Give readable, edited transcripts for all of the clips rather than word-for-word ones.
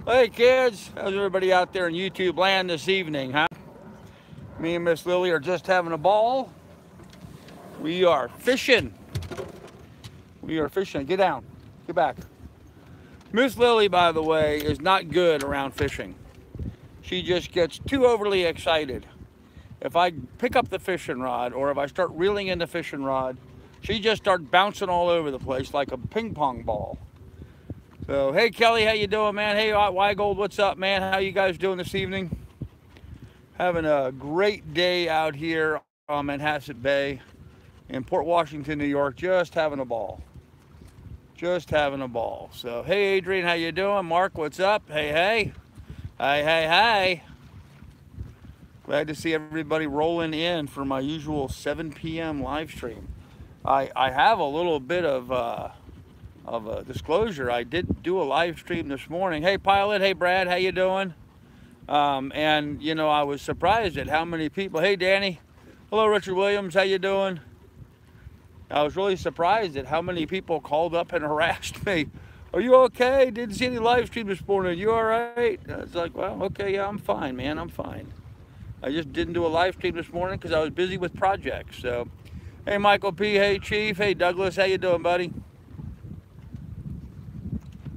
Hey kids, how's everybody out there in YouTube land this evening, huh? Me and Miss Lily are just having a ball. We are fishing. We are fishing. Get down. Get back. Miss Lily, by the way, is not good around fishing. She just gets too overly excited. If I pick up the fishing rod or if I start reeling in the fishing rod, she just starts bouncing all over the place like a ping pong ball. So, hey Kelly, how you doing, man? Hey Weigold, what's up, man? How you guys doing this evening? Having a great day out here on Manhasset Bay in Port Washington, New York. Just having a ball. Just having a ball. So, hey Adrian, how you doing? Mark, what's up? Hey, hey. Hey, hey, hey. Glad to see everybody rolling in for my usual 7 p.m. live stream. I have a little bit of a disclosure. I did do a live stream this morning. Hey Pilot, hey Brad, how you doing? And you know, I was surprised at how many people. Hey Danny, hello Richard Williams, how you doing? I was really surprised at how many people called up and harassed me. Are you okay? Didn't see any live stream this morning. You all right? I was like, well, okay, yeah, I'm fine, man, I'm fine. I just didn't do a live stream this morning because I was busy with projects. So, hey Michael P, hey Chief, hey Douglas, how you doing, buddy?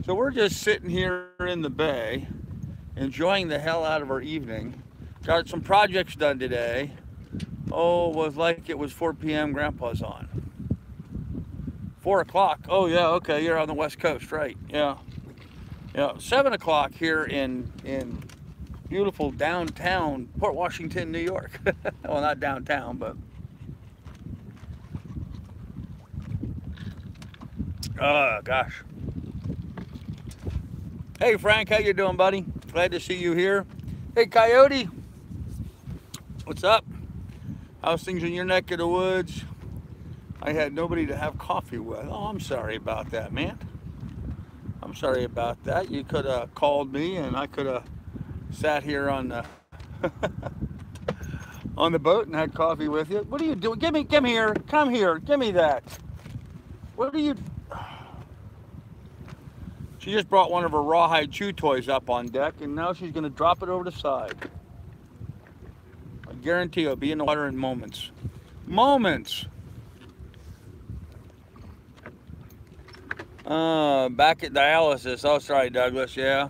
So we're just sitting here in the bay, enjoying the hell out of our evening. Got some projects done today. Oh, it was like it was 4 p.m. Grandpa's on. 4 o'clock. Oh yeah, okay, you're on the West Coast, right? Yeah, yeah. 7 o'clock here in beautiful downtown Port Washington, New York. Well, not downtown, but oh gosh. Hey Frank, how you doing, buddy? Glad to see you here. Hey Coyote, what's up? How's things in your neck of the woods? I had nobody to have coffee with. Oh, I'm sorry about that, man. I'm sorry about that. You could have called me and I could have sat here on the on the boat and had coffee with you. What are you doing? Come here, give me that. What are you? She just brought one of her rawhide chew toys up on deck and now she's gonna drop it over the side. I guarantee it'll be in the water in moments. Moments. Back at dialysis. Oh, sorry, Douglas. Yeah.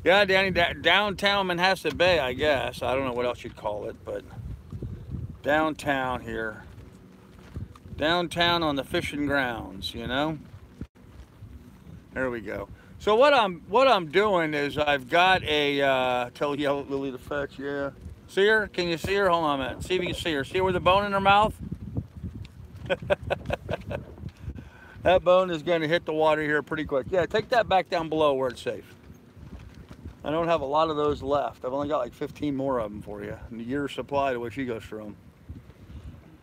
Yeah, Danny, downtown Manhasset Bay, I guess. I don't know what else you'd call it, but downtown here. Downtown on the fishing grounds, you know? There we go. So what I'm doing is I've got a tell Yellow Lily to fetch, yeah. See her? Can you see her? Hold on a minute. See if you can see her. See her with a bone in her mouth? That bone is going to hit the water here pretty quick. Yeah, take that back down below where it's safe. I don't have a lot of those left. I've only got like 15 more of them for you. And a year's supply to which she goes through them.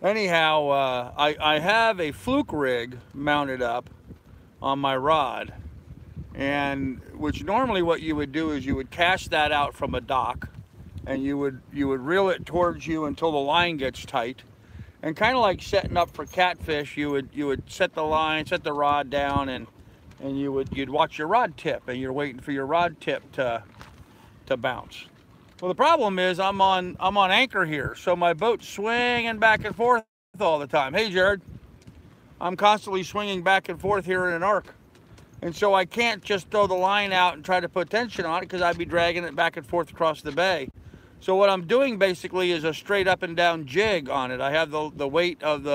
Anyhow, I have a fluke rig mounted up on my rod. And which normally what you would do is you would cast that out from a dock. And you would reel it towards you until the line gets tight. And kind of like setting up for catfish, you would set the line, set the rod down, and you'd watch your rod tip, and you're waiting for your rod tip to bounce. Well, the problem is I'm on anchor here, so my boat's swinging back and forth all the time. Hey, Jared, I'm constantly swinging back and forth here in an arc, and so I can't just throw the line out and try to put tension on it because I'd be dragging it back and forth across the bay. So what I'm doing basically is a straight up and down jig on it. I have the weight of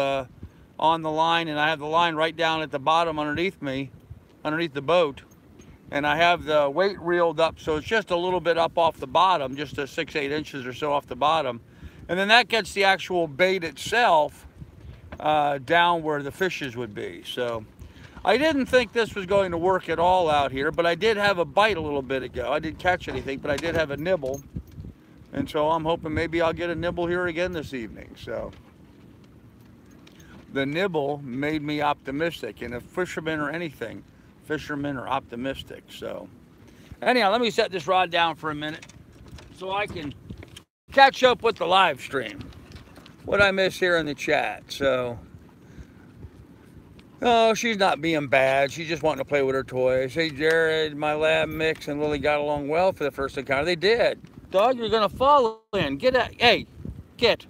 on the line, and I have the line right down at the bottom underneath me, underneath the boat. And I have the weight reeled up, so it's just a little bit up off the bottom, just 6-8 inches or so off the bottom. And then that gets the actual bait itself down where the fishes would be. So I didn't think this was going to work at all out here, but I did have a bite a little bit ago. I didn't catch anything, but I did have a nibble. And so I'm hoping maybe I'll get a nibble here again this evening. So the nibble made me optimistic. And if fishermen or anything, fishermen are optimistic. So anyhow, let me set this rod down for a minute so I can catch up with the live stream. What I miss here in the chat. So Oh, she's not being bad. She's just wanting to play with her toys. Hey, Jared, my lab mix and Lily got along well for the first encounter. They did. Dog, you're gonna fall in. Get out. Hey, get.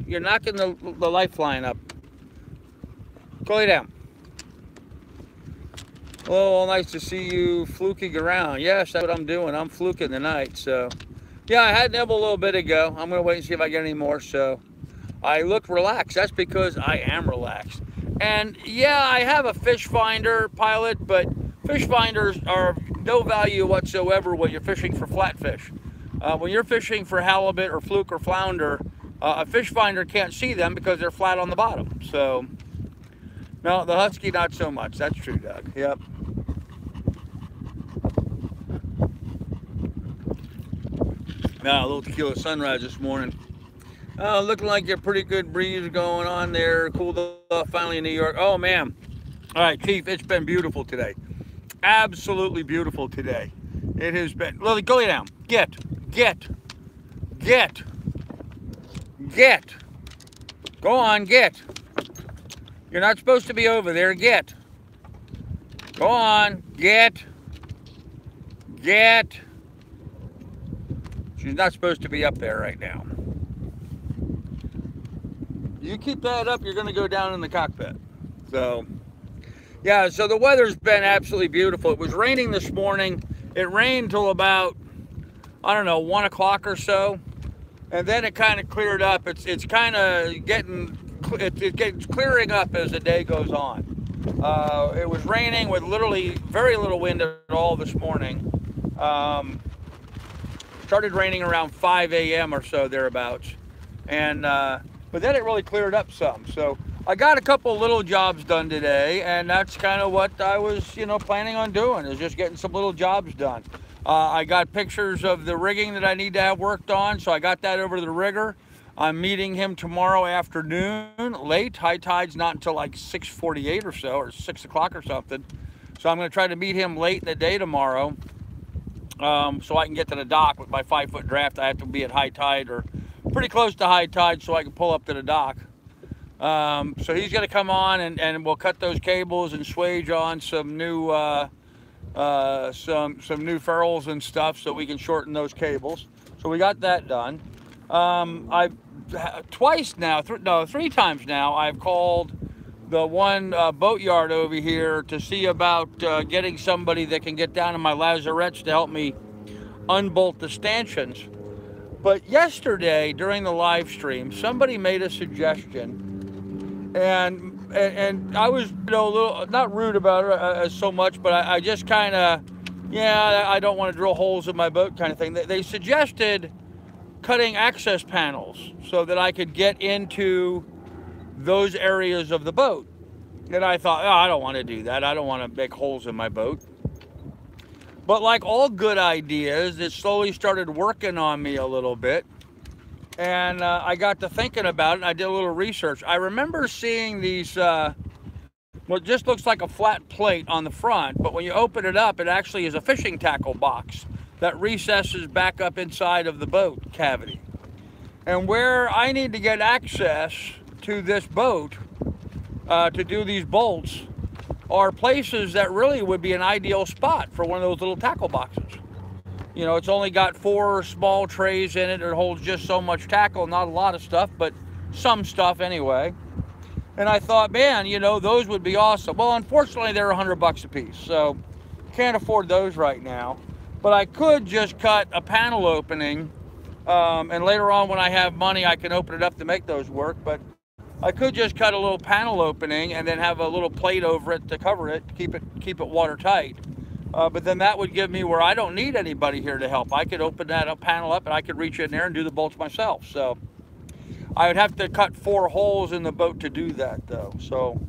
You're knocking the lifeline up. Go lay down. Oh, nice to see you fluking around. Yes, that's what I'm doing. I'm fluking tonight. So, yeah, I had nibble a little bit ago. I'm gonna wait and see if I get any more. So, I look relaxed. That's because I am relaxed. And yeah, I have a fish finder pilot, but fish finders are of no value whatsoever when you're fishing for flatfish. When you're fishing for halibut or fluke or flounder, a fish finder can't see them because they're flat on the bottom. So, no, the husky not so much. That's true, Doug. Yep. Now, a little tequila sunrise this morning. Looking like a pretty good breeze going on there. Cooled off finally in New York. Oh, man. All right, Chief, it's been beautiful today. Absolutely beautiful today. It has been. Lily, go lay down. Get. Go on, get. You're not supposed to be over there. Get. Go on, get. She's not supposed to be up there right now. You keep that up, you're going to go down in the cockpit. So, yeah, so the weather's been absolutely beautiful. It was raining this morning. It rained till about, I don't know, 1 o'clock or so. And then it kind of cleared up. It's kind of it gets clearing up as the day goes on. It was raining with literally very little wind at all this morning. Started raining around 5 a.m. or so, thereabouts. And, but then it really cleared up some. So I got a couple little jobs done today, and that's kind of what I was, planning on doing, is just getting some little jobs done. I got pictures of the rigging that I need to have worked on, so I got that over to the rigger. I'm meeting him tomorrow afternoon, late. High tide's not until like 6:48 or so, or 6 o'clock or something. So I'm going to try to meet him late in the day tomorrow, so I can get to the dock with my 5-foot draft. I have to be at high tide or pretty close to high tide so I can pull up to the dock. So he's going to come on and we'll cut those cables and swage on some new some new ferrules and stuff so we can shorten those cables. So we got that done. I've three times now I've called the one boatyard over here to see about getting somebody that can get down in my lazarettes to help me unbolt the stanchions. But yesterday during the live stream, somebody made a suggestion, and I was a little not rude about it so much, but I just kind of, I don't want to drill holes in my boat kind of thing. They suggested cutting access panels so that I could get into those areas of the boat. And I thought, I don't want to do that. I don't want to make holes in my boat. But like all good ideas, it slowly started working on me a little bit. And I got to thinking about it, and I did a little research. I remember seeing these, what just looks like a flat plate on the front, but when you open it up, it actually is a fishing tackle box that recesses back up inside of the boat cavity. And where I need to get access to this boat to do these bolts are places that really would be an ideal spot for one of those little tackle boxes. It's only got 4 small trays in it. It holds just so much tackle, not a lot of stuff, but some stuff anyway. And I thought, man, those would be awesome. Well, unfortunately, they're $100 a piece, so can't afford those right now. But I could just cut a panel opening, and later on when I have money, I can open it up to make those work. But I could just cut a little panel opening and then have a little plate over it to cover it, keep it watertight. But then that would give me where I don't need anybody here to help. I could open that panel up and I could reach in there and do the bolts myself. So I would have to cut 4 holes in the boat to do that though. So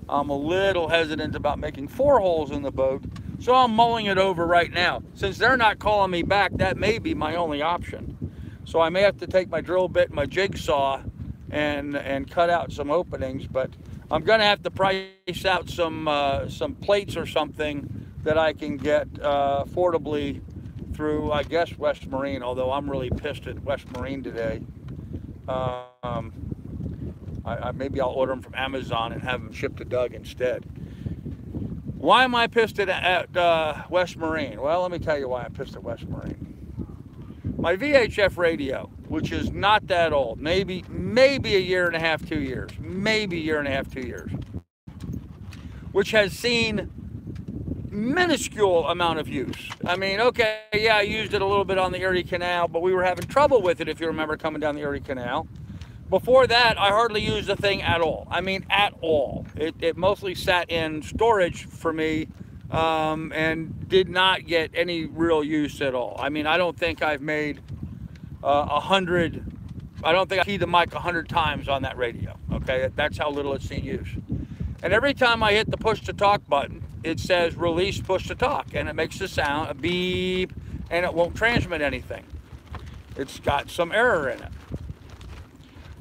I'm a little hesitant about making 4 holes in the boat. So I'm mulling it over right now. Since they're not calling me back, that may be my only option. So I may have to take my drill bit and my jigsaw and cut out some openings, but I'm gonna have to price out some plates or something that I can get affordably through, I guess, West Marine, although I'm really pissed at West Marine today. Maybe I'll order them from Amazon and have them shipped to Doug instead. Why am I pissed at West Marine? Well, let me tell you why I'm pissed at West Marine. My VHF radio, which is not that old, maybe a year and a half, 2 years, maybe a year and a half, 2 years, which has seen minuscule amount of use. I mean, okay, yeah, I used it a little bit on the Erie Canal, but we were having trouble with it, if you remember, coming down the Erie Canal. Before that, I hardly used the thing at all. I mean, at all. It mostly sat in storage for me, and did not get any real use at all. I mean, I don't think I've made I don't think I keyed the mic 100 times on that radio, okay? That's how little it's seen use. And every time I hit the push to talk button, it says release push to talk, and it makes a sound, a beep, and it won't transmit anything. It's got some error in it.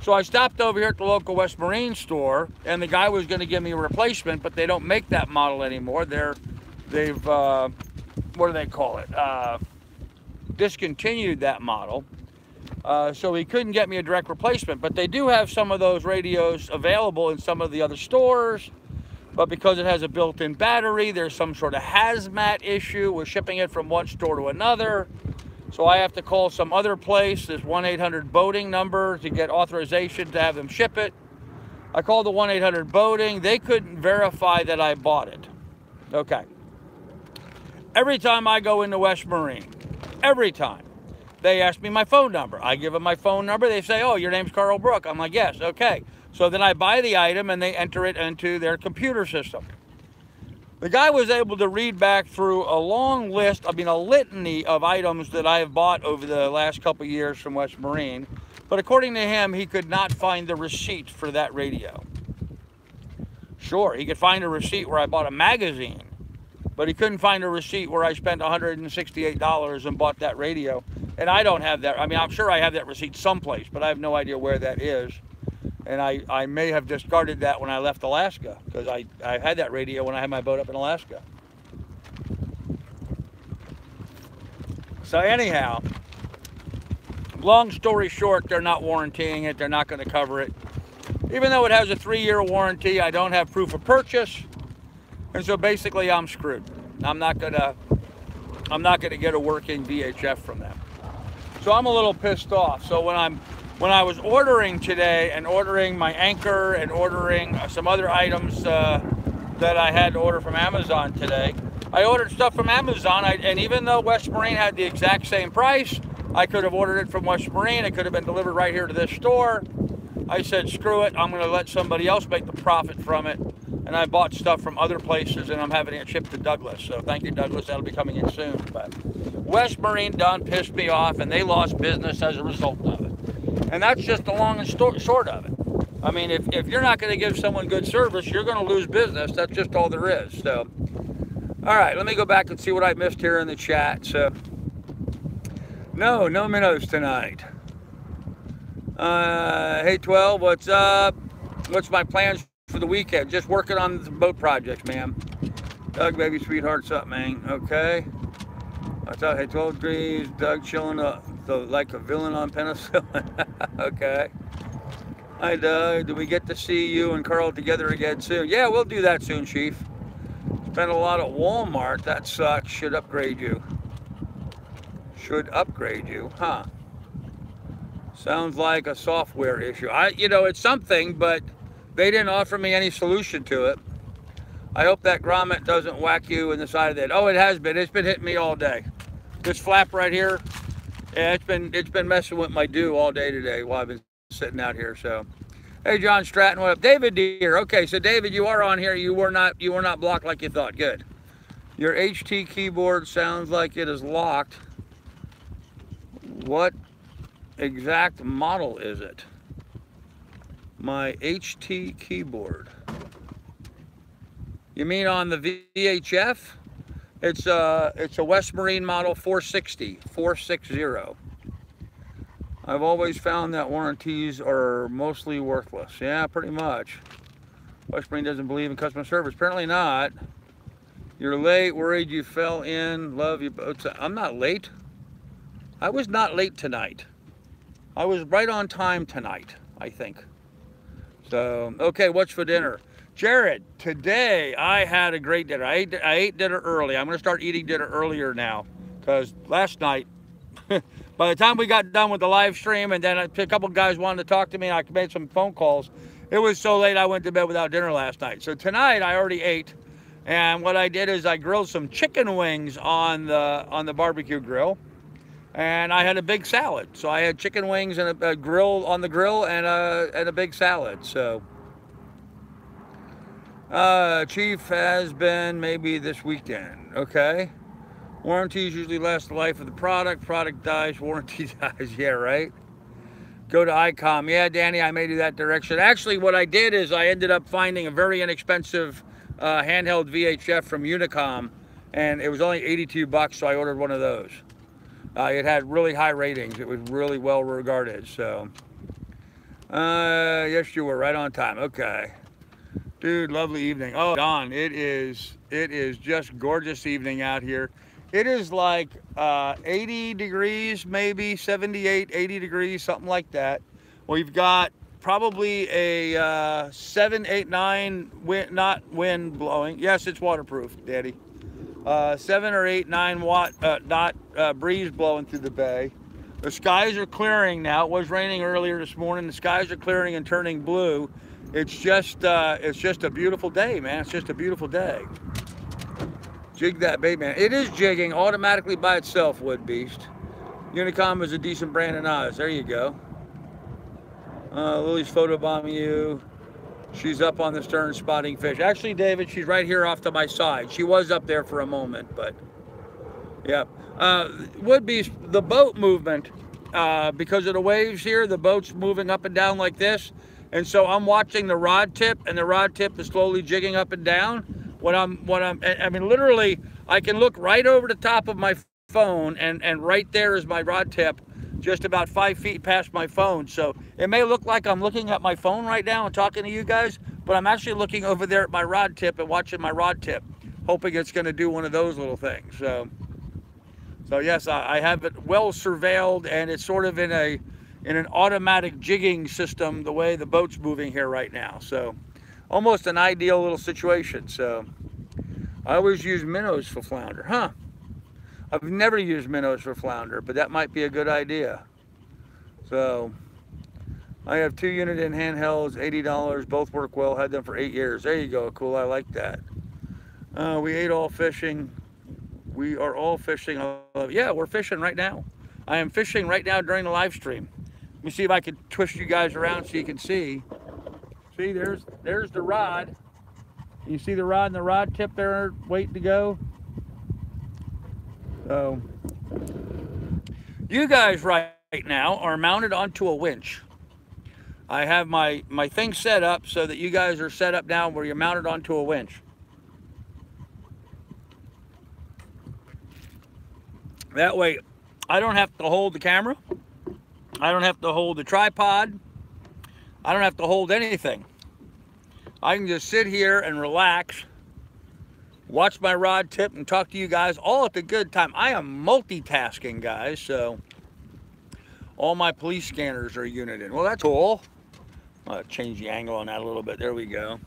So I stopped over here at the local West Marine store, and the guy was going to give me a replacement, but they don't make that model anymore. They've what do they call it? Discontinued that model. So he couldn't get me a direct replacement, but they do have some of those radios available in some of the other stores. But because it has a built-in battery, there's some sort of hazmat issue with shipping it from one store to another. So I have to call some other place, this 1-800-boating number, to get authorization to have them ship it. I called the 1-800-boating. They couldn't verify that I bought it. Okay. Every time I go into West Marine, every time, they ask me my phone number. I give them my phone number. They say, oh, your name's Carl Brook. I'm like, yes, okay. So then I buy the item and they enter it into their computer system. The guy was able to read back through a long list, a litany of items that I have bought over the last couple of years from West Marine. But according to him, he could not find the receipt for that radio. Sure, he could find a receipt where I bought a magazine, but he couldn't find a receipt where I spent $168 and bought that radio. And I don't have that. I mean, I'm sure I have that receipt someplace, but I have no idea where that is. And I may have discarded that when I left Alaska, because I had that radio when I had my boat up in Alaska. So anyhow, long story short, they're not warrantying it. They're not going to cover it. Even though it has a 3-year warranty, I don't have proof of purchase. And so basically I'm screwed. I'm not gonna get a working VHF from them. So I'm a little pissed off. So when I was ordering today and ordering my anchor and ordering some other items that I had to order from Amazon today, I ordered stuff from Amazon, and even though West Marine had the exact same price, I could have ordered it from West Marine. It could have been delivered right here to this store. I said, screw it, I'm going to let somebody else make the profit from it. And I bought stuff from other places, and I'm having it shipped to Douglas. So thank you, Douglas. That'll be coming in soon. But West Marine done pissed me off, and they lost business as a result of it. And that's just the long and short of it. I mean, if you're not going to give someone good service, you're going to lose business. That's just all there is. So, all right, let me go back and see what I missed here in the chat. So, no minnows tonight. Hey, 12, what's up? What's my plans for the weekend? Just working on the boat projects, ma'am. Doug, baby, sweetheart's up, man. Okay. What's up? Hey, 12 degrees. Doug chilling up like a villain on penicillin. Okay. Hi, Doug. Do we get to see you and Carl together again soon? Yeah, we'll do that soon, Chief. Spent a lot at Walmart. That sucks. Should upgrade you. Should upgrade you, huh? Sounds like a software issue. It's something, but they didn't offer me any solution to it. I hope that grommet doesn't whack you in the side of the head. Oh, it has been. It's been hitting me all day. This flap right here, yeah, it's been messing with my dew all day today while I've been sitting out here. So, hey, John Stratton, what up? David Deere. Okay, so David, you are on here. You were not blocked like you thought. Good. Your HT keyboard sounds like it is locked. What exact model is it? My HT keyboard. You mean on the VHF? It's a West Marine model 460. I've always found that warranties are mostly worthless. Yeah, pretty much. West Marine doesn't believe in customer service. Apparently not. You're late. Worried you fell in. Love you. I'm not late. I was not late tonight. I was right on time tonight, I think. So, okay, what's for dinner? Jared, today I had a great dinner. I ate dinner early. I'm going to start eating dinner earlier now because last night, by the time we got done with the live stream and then a couple guys wanted to talk to me and I made some phone calls, it was so late I went to bed without dinner last night. So tonight I already ate, and what I did is I grilled some chicken wings on the barbecue grill, and I had a big salad. So I had chicken wings and a grill on the grill and a big salad. So Chief has been maybe this weekend. Okay. Warranties usually last the life of the product. Product dies, warranty dies. Yeah, right. Go to ICOM. Yeah, Danny, I may do that direction. Actually, what I did is I ended up finding a very inexpensive handheld VHF from Unicom, and it was only 82 bucks, so I ordered one of those. It had really high ratings. It was really well regarded. So, yes, you were right on time. Okay. Dude, lovely evening. Oh, Don, it is just gorgeous evening out here. It is like 80 degrees, maybe 78, 80 degrees, something like that. We've got probably a 7, 8, 9 wind, not wind blowing. Yes, it's waterproof, Daddy. 7 or 8, 9 watt knot breeze blowing through the bay. The skies are clearing now. It was raining earlier this morning. The skies are clearing and turning blue. It's just a beautiful day, man. It's just a beautiful day. Jig that bait, man. It is jigging automatically by itself, Wood Beast. Unicom is a decent brand in Oz. There you go. Lily's photobombing you. She's up on the stern spotting fish. Actually, David, she's right here off to my side. She was up there for a moment, but yeah. Wood Beast, the boat movement, because of the waves here, the boat's moving up and down like this. And so I'm watching the rod tip, and the rod tip is slowly jigging up and down. I mean, literally, I can look right over the top of my phone, and right there is my rod tip, just about 5 feet past my phone. So it may look like I'm looking at my phone right now and talking to you guys, but I'm actually looking over there at my rod tip and watching my rod tip, hoping it's going to do one of those little things. So yes, I have it well surveilled, and it's sort of in an automatic jigging system the way the boat's moving here right now. So almost an ideal little situation. So I always use minnows for flounder. Huh. I've never used minnows for flounder, but that might be a good idea. So I have 2 unit in handhelds, $80. Both work well. Had them for 8 years. There you go. Cool. I like that. We ate all fishing. We are all fishing. Yeah, we're fishing right now. I am fishing right now during the live stream. Let me see if I can twist you guys around so you can see. See, there's the rod. You see the rod and the rod tip there waiting to go? So, you guys right now are mounted onto a winch. I have my thing set up so that you guys are set up now where you're mounted onto a winch. That way, I don't have to hold the camera. I don't have to hold the tripod. I don't have to hold anything. I can just sit here and relax, watch my rod tip, and talk to you guys all at the good time. I am multitasking, guys, so all my police scanners are united. Well, that's cool. I'll change the angle on that a little bit. There we go.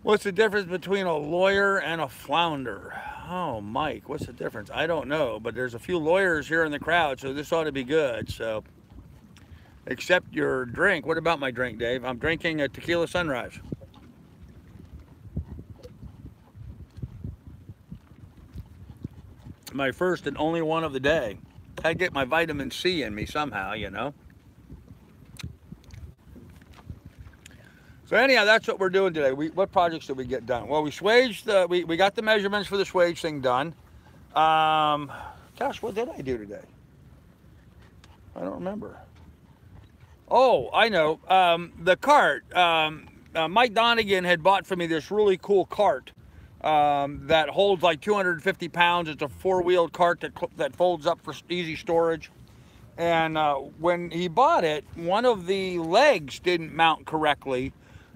What's the difference between a lawyer and a flounder? Oh, Mike, what's the difference? I don't know, but there's a few lawyers here in the crowd, so this ought to be good. So, except your drink. What about my drink, Dave? I'm drinking a tequila sunrise. My first and only one of the day. I get my vitamin C in me somehow, you know. So anyhow, that's what we're doing today. What projects did we get done? Well, we swaged we got the measurements for the swage thing done. Gosh, what did I do today? I don't remember. Oh, I know. The cart. Mike Donegan had bought for me this really cool cart that holds like 250 pounds. It's a 4-wheeled cart that folds up for easy storage. And when he bought it, one of the legs didn't mount correctly.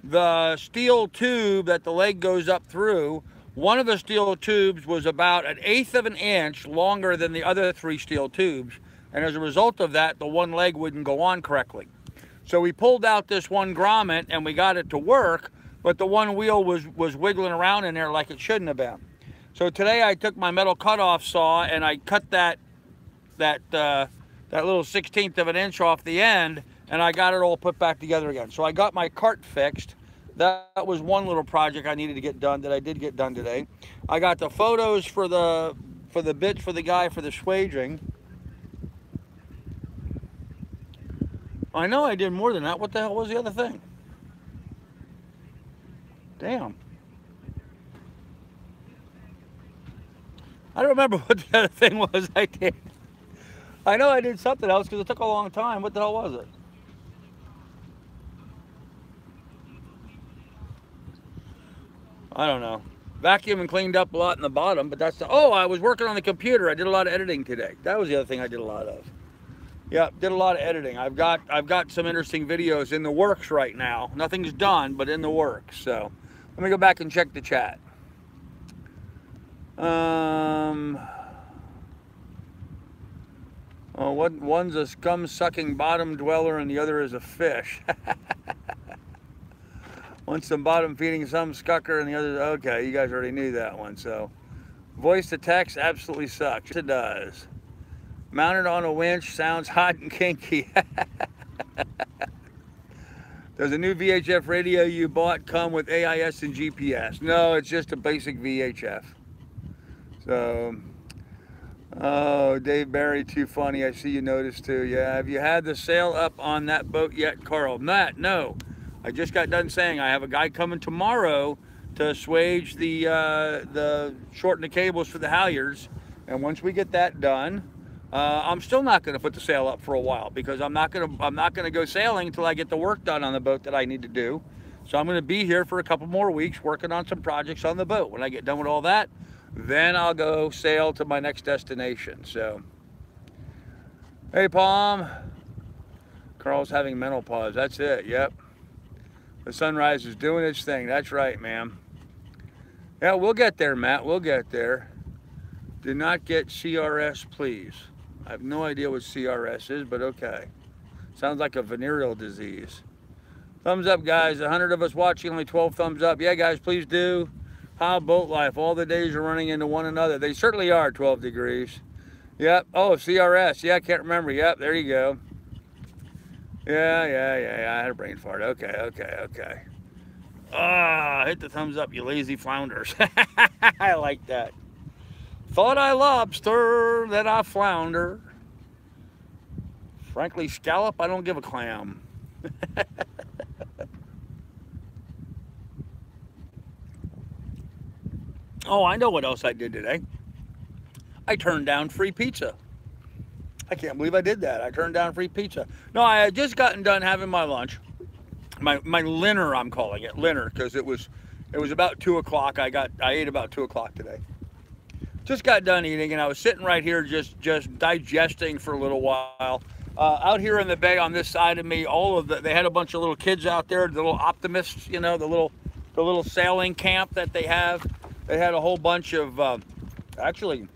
The steel tube that the leg goes up through, one of the steel tubes was about 1/8 of an inch longer than the other 3 steel tubes. And as a result of that, the one leg wouldn't go on correctly. So we pulled out this one grommet and we got it to work, but the one wheel was wiggling around in there like it shouldn't have been. So today I took my metal cutoff saw and I cut that little 1/16 of an inch off the end, and I got it all put back together again. So I got my cart fixed. That was one little project I needed to get done that I did get done today. I got the photos for the bits for the guy for the swaging. I know I did more than that. What the hell was the other thing? Damn. I don't remember what the other thing was I did. I know I did something else because it took a long time. What the hell was it? I don't know. Vacuumed and cleaned up a lot in the bottom, but that's the, oh, I was working on the computer. I did a lot of editing today. That was the other thing I did a lot of. Yeah, did a lot of editing. I've got some interesting videos in the works right now. Nothing's done, but in the works. So let me go back and check the chat. Oh, one's a scum-sucking bottom dweller and the other is a fish. One's some bottom feeding some scucker and the other, okay, you guys already knew that one. So voice to text absolutely sucks. It does. Mounted on a winch sounds hot and kinky. Does a new VHF radio you bought come with AIS and GPS? No, it's just a basic VHF. So, oh, Dave Barry, too funny. I see you noticed too. Yeah, have you had the sail up on that boat yet, Carl? Matt, no. I just got done saying I have a guy coming tomorrow to assuage the shorten the cables for the halyards, and once we get that done, I'm still not going to put the sail up for a while because I'm not going to go sailing until I get the work done on the boat that I need to do. So I'm going to be here for a couple more weeks working on some projects on the boat. When I get done with all that, then I'll go sail to my next destination. So, hey, Palm. Carl's having menopause. That's it. Yep. The sunrise is doing its thing. That's right, ma'am. Yeah, we'll get there, Matt. We'll get there. Do not get CRS, please. I have no idea what CRS is, but okay. Sounds like a venereal disease. Thumbs up, guys. 100 of us watching, only 12 thumbs up. Yeah, guys, please do. How boat life? All the days are running into one another. They certainly are 12 degrees. Yep. Oh, CRS. Yeah, I can't remember. Yep, there you go. Yeah. I had a brain fart. Okay. Ah, hit the thumbs up, you lazy flounders. I like that. Thought I lobster, then I flounder. Frankly, scallop, I don't give a clam. Oh, I know what else I did today. I turned down free pizza. I can't believe I did that. I turned down free pizza. No, I had just gotten done having my lunch. My dinner, I'm calling it dinner, because it was about 2 o'clock. I ate about 2 o'clock today. Just got done eating, and I was sitting right here just digesting for a little while. Out here in the bay on this side of me, they had a bunch of little kids out there, the little optimists, you know, the little sailing camp that they have. They had a whole bunch of actually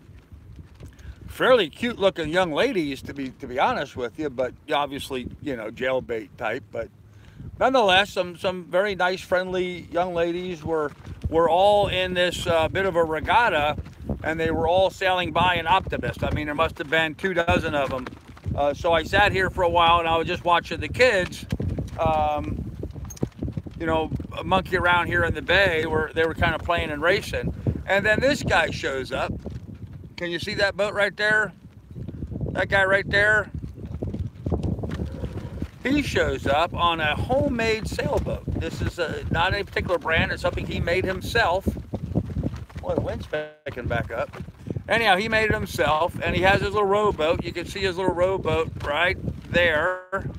fairly cute looking young ladies, to be honest with you, but obviously, you know, jailbait type. But nonetheless, some very nice, friendly young ladies were all in this bit of a regatta, and they were all sailing by an optimist. I mean, there must have been 24 of them. So I sat here for a while, and I was just watching the kids, you know, monkey around here in the bay where they were kind of playing and racing. And then this guy shows up. Can you see that boat right there? That guy right there? He shows up on a homemade sailboat. This is not any particular brand. It's something he made himself. Boy, the wind's picking back up. Anyhow, he made it himself, and he has his little rowboat. You can see his little rowboat right there.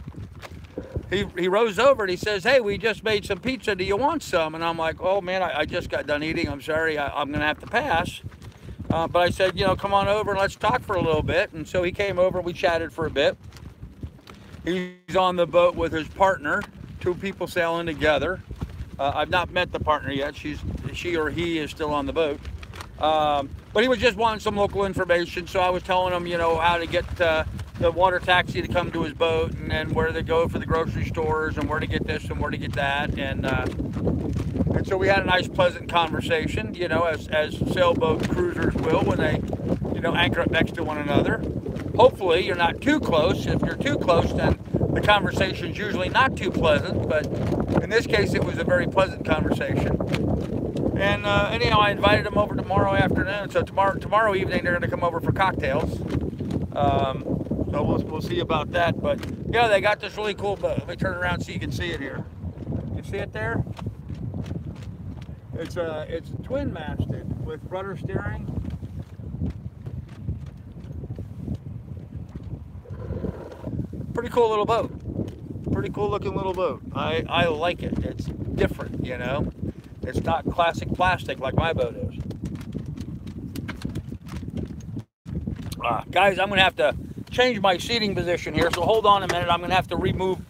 He rows over and he says, hey, we just made some pizza. Do you want some? And I'm like, oh, man, I just got done eating. I'm sorry. I'm going to have to pass. But I said, you know, come on over and let's talk for a little bit. And so he came over and we chatted for a bit. He's on the boat with his partner, 2 people sailing together. I've not met the partner yet. She or he is still on the boat. But he was just wanting some local information. So I was telling him, you know, how to the water taxi to come to his boat, and then where to go for the grocery stores, and where to get this and where to get that, and so we had a nice, pleasant conversation, you know, as sailboat cruisers will when they, you know, anchor up next to one another. Hopefully, you're not too close. If you're too close, then the conversation's usually not too pleasant, but in this case, it was a very pleasant conversation. And anyhow, I invited them over tomorrow afternoon. So tomorrow evening, they're going to come over for cocktails. So we'll see about that. But yeah, they got this really cool boat. Let me turn around so you can see it here. You see it there? It's twin masted with rudder steering. Pretty cool little boat. Pretty cool looking little boat. I like it. It's different, you know. It's not classic plastic like my boat is. Guys, I'm gonna have to change my seating position here, so hold on a minute. I'm gonna have to move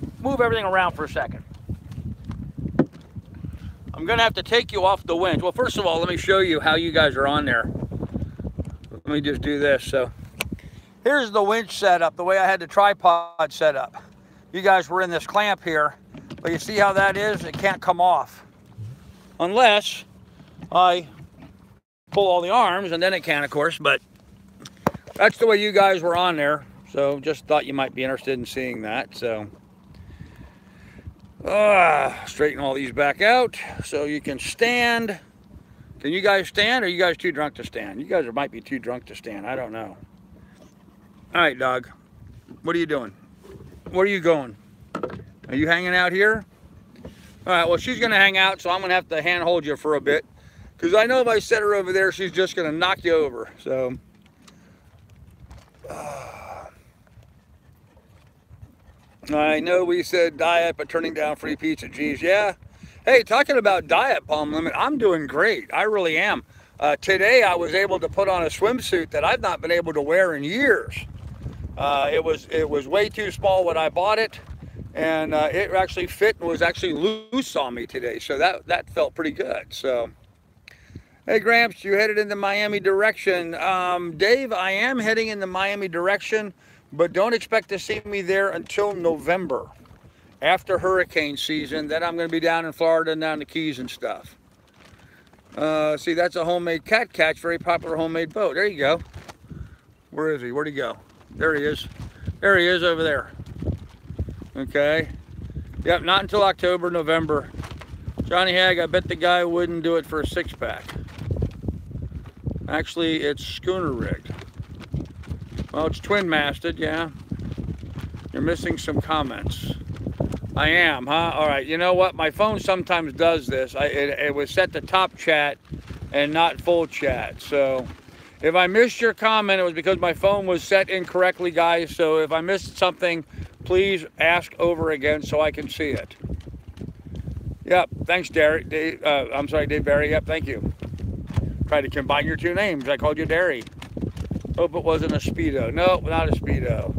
everything around for a second. I'm gonna have to take you off the winch. Well, first of all, let me show you how you guys are on there. Let me just do this. So here's the winch setup, the way I had the tripod set up. You guys were in this clamp here, but you see how that is? It can't come off unless I pull all the arms, and then it can, of course, but that's the way you guys were on there. So just thought you might be interested in seeing that. So straighten all these back out so you can stand. Can you guys stand, or are you guys too drunk to stand? You guys might be too drunk to stand. I don't know. All right, dog. What are you doing? Where are you going? Are you hanging out here? All right, well, she's going to hang out, so I'm going to have to handhold you for a bit. Because I know if I set her over there, she's just going to knock you over. So, I know we said diet, but turning down free pizza. Geez, yeah. Hey, talking about diet, Palm Limit, I'm doing great. I really am. Today, I was able to put on a swimsuit that I've not been able to wear in years. It was way too small when I bought it, and it actually fit and was actually loose on me today, so that felt pretty good. So, hey Gramps, you headed in the Miami direction. Dave, I am heading in the Miami direction, but don't expect to see me there until November, after hurricane season. Then I'm going to be down in Florida and down the Keys and stuff. See, that's a homemade cat catch, very popular homemade boat. There you go. Where is he? Where'd he go? There he is. There he is over there. Okay. Yep, not until October, November. Johnny Hag, I bet the guy wouldn't do it for a six-pack. Actually, it's schooner rigged. Well, it's twin-masted, yeah. You're missing some comments. I am, huh? All right, you know what? My phone sometimes does this. It was set to top chat and not full chat, so if I missed your comment, it was because my phone was set incorrectly, guys. So if I missed something, please ask over again so I can see it. Yep, thanks, Derek. I'm sorry, Dave Barry. Yep, thank you. Tried to combine your two names. I called you Derry. Hope it wasn't a Speedo. No, not a Speedo.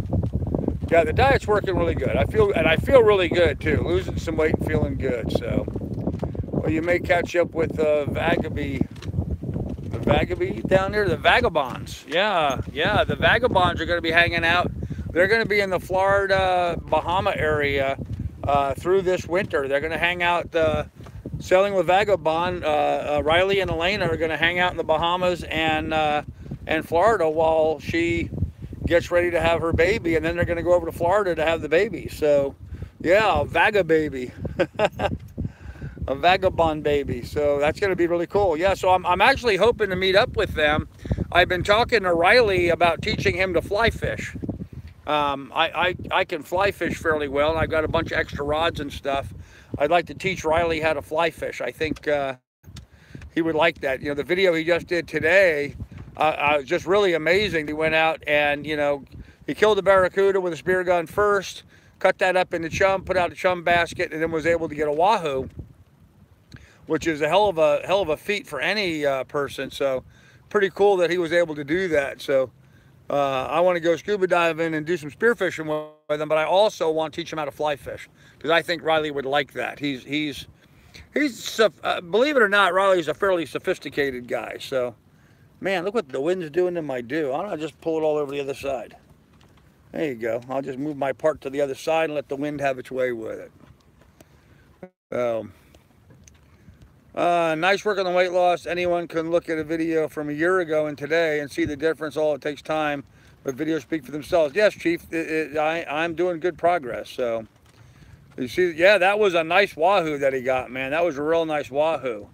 Yeah, the diet's working really good. I feel really good too. Losing some weight and feeling good. So, well, you may catch up with Vagabee. The Vagabee down there, the Vagabonds. Yeah, the Vagabonds are going to be hanging out. They're going to be in the Florida, Bahama area through this winter. They're going to hang out sailing with Vagabond. Riley and Elena are going to hang out in the Bahamas and Florida while she gets ready to have her baby, and then they're going to go over to Florida to have the baby. So, yeah, a Vagababy. A vagabond baby. So that's going to be really cool. Yeah, so I'm actually hoping to meet up with them. I've been talking to Riley about teaching him to fly fish. I can fly fish fairly well, and I've got a bunch of extra rods and stuff. I'd like to teach Riley how to fly fish. I think he would like that. You know, the video he just did today was just really amazing. He went out and, you know, he killed a barracuda with a spear gun first, cut that up into chum, put out a chum basket, and then was able to get a wahoo, which is a hell of a feat for any person. So pretty cool that he was able to do that. So I want to go scuba diving and do some spearfishing with him, but I also want to teach him how to fly fish, because I think Riley would like that. He's believe it or not, Riley's a fairly sophisticated guy. So, man, look what the wind's doing to my dew. I don't know, just pull it all over the other side. There you go. I'll just move my part to the other side and let the wind have its way with it. Nice work on the weight loss. Anyone can look at a video from a year ago and today and see the difference. All it takes time, but videos speak for themselves. Yes, Chief, I'm doing good progress. So you see, yeah, that was a nice wahoo that he got, man. That was a real nice wahoo.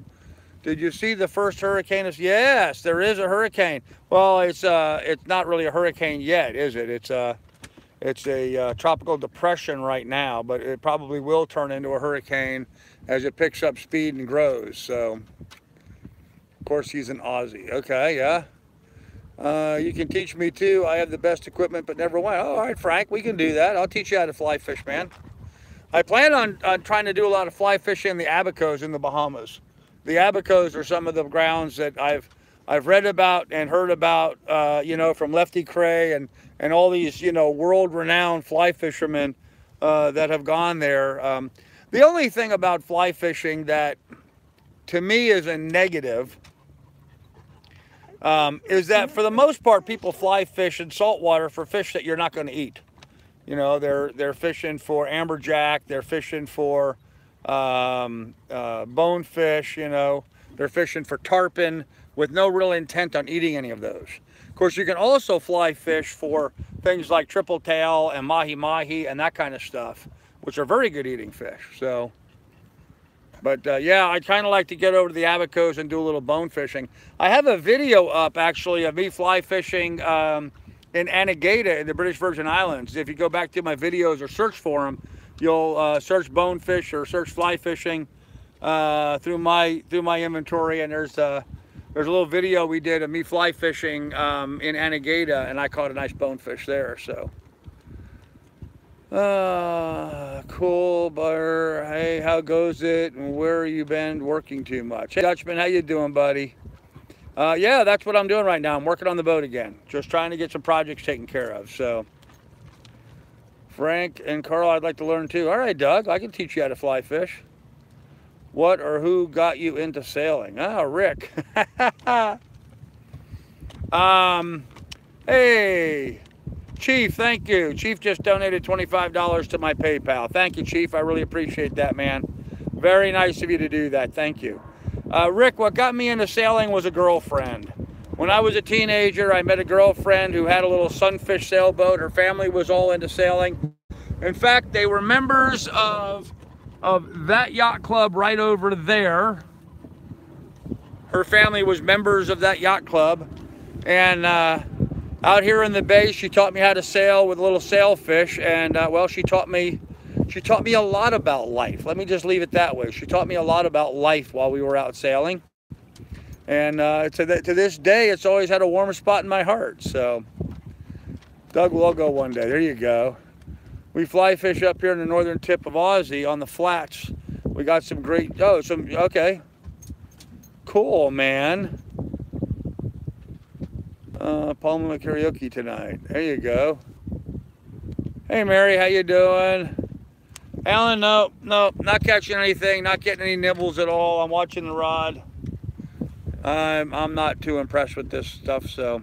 Did you see the first hurricane? Yes, there is a hurricane. Well, it's not really a hurricane yet, is it? It's a tropical depression right now, but it probably will turn into a hurricane as it picks up speed and grows. So, of course, he's an Aussie. Okay, yeah. You can teach me too. I have the best equipment, but never went. Oh, all right, Frank, we can do that. I'll teach you how to fly fish, man. I plan on trying to do a lot of fly fishing in the Abacos in the Bahamas. The Abacos are some of the grounds that I've read about and heard about, you know, from Lefty Cray and all these, you know, world-renowned fly fishermen that have gone there. The only thing about fly fishing that, to me, is a negative is that, for the most part, people fly fish in saltwater for fish that you're not going to eat. You know, they're fishing for amberjack, they're fishing for bonefish, you know, they're fishing for tarpon with no real intent on eating any of those. Of course, you can also fly fish for things like triple tail and mahi-mahi and that kind of stuff, which are very good eating fish. So, but yeah, I'd kind of like to get over to the Abacos and do a little bone fishing. I have a video up, actually, of me fly fishing in Anegada in the British Virgin Islands. If you go back to my videos or search for them, you'll search bonefish or search fly fishing through my inventory, and there's a little video we did of me fly fishing in Anegada, and I caught a nice bonefish there. So cool, Butter. Hey, how goes it? And where have you been working too much? Hey, Dutchman, how you doing, buddy? Yeah, that's what I'm doing right now. I'm working on the boat again, just trying to get some projects taken care of. So Frank and Carl, I'd like to learn too. All right, Doug, I can teach you how to fly fish. What or who got you into sailing? Ah, Rick. Hey, Chief, thank you. Chief just donated $25 to my PayPal. Thank you, Chief. I really appreciate that, man. Very nice of you to do that. Thank you. Rick, what got me into sailing was a girlfriend. When I was a teenager, I met a girlfriend who had a little sunfish sailboat. Her family was all into sailing. In fact, they were members of that yacht club right over there. Her family was members of that yacht club. And out here in the bay, she taught me how to sail with little sailfish. And well, she taught me a lot about life. Let me just leave it that way. She taught me a lot about life while we were out sailing. And to this day, it's always had a warm spot in my heart. So, Doug will go one day. There you go. We fly fish up here in the northern tip of Aussie on the flats. We got some great, okay. Cool, man. Palma karaoke tonight. There you go. Hey, Mary, how you doing? Alan, no, not catching anything, not getting any nibbles at all. I'm watching the rod. I'm not too impressed with this stuff, so.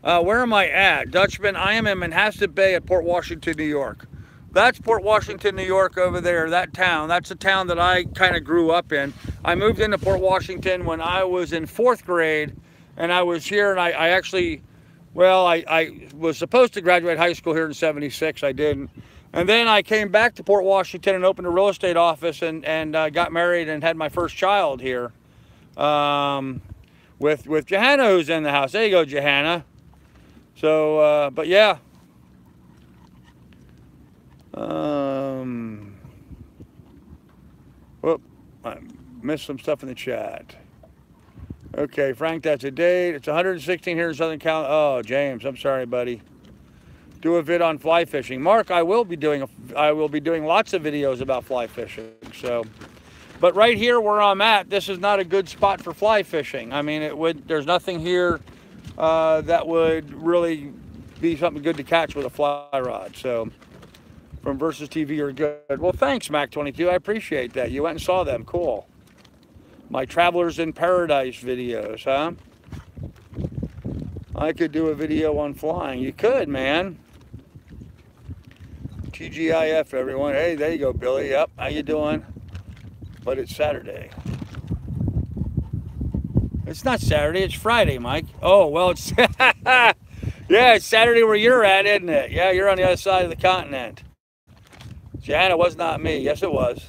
Where am I at? Dutchman, I am in Manhasset Bay at Port Washington, New York. That's Port Washington, New York over there, that town. That's a town that I kind of grew up in. I moved into Port Washington when I was in 4th grade, and I was here, and I actually, well, I was supposed to graduate high school here in '76. I didn't. And then I came back to Port Washington and opened a real estate office and got married and had my first child here. With Johanna, who's in the house. There you go, Johanna. So, but yeah. Whoop, I missed some stuff in the chat. Okay, Frank, that's a date. It's 116 here in Southern California. Oh, James, I'm sorry, buddy. Do a vid on fly fishing. Mark, I will be doing lots of videos about fly fishing. So, but right here where I'm at, this is not a good spot for fly fishing. I mean, there's nothing here that would really be something good to catch with a fly rod. So, from Versus TV, you're good. Well, thanks, Mac22. I appreciate that. You went and saw them. Cool. My Travelers in Paradise videos, huh? I could do a video on flying. You could, man. TGIF, everyone. Hey, there you go, Billy. Yep, how you doing? But it's Saturday. It's not Saturday, it's Friday, Mike. Oh, well, it's... yeah, it's Saturday where you're at, isn't it? Yeah, you're on the other side of the continent. Johanna, was not me. Yes, it was.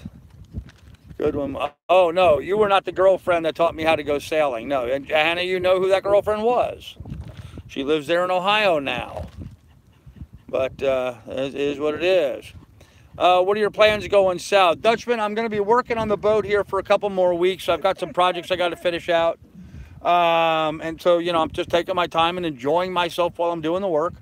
Good one. Oh, no, you were not the girlfriend that taught me how to go sailing. No, and Johanna, you know who that girlfriend was. She lives there in Ohio now. But it is what it is. What are your plans going south? Dutchman, I'm going to be working on the boat here for a couple more weeks. I've got some projects I got to finish out. And so, you know, I'm just taking my time and enjoying myself while I'm doing the work.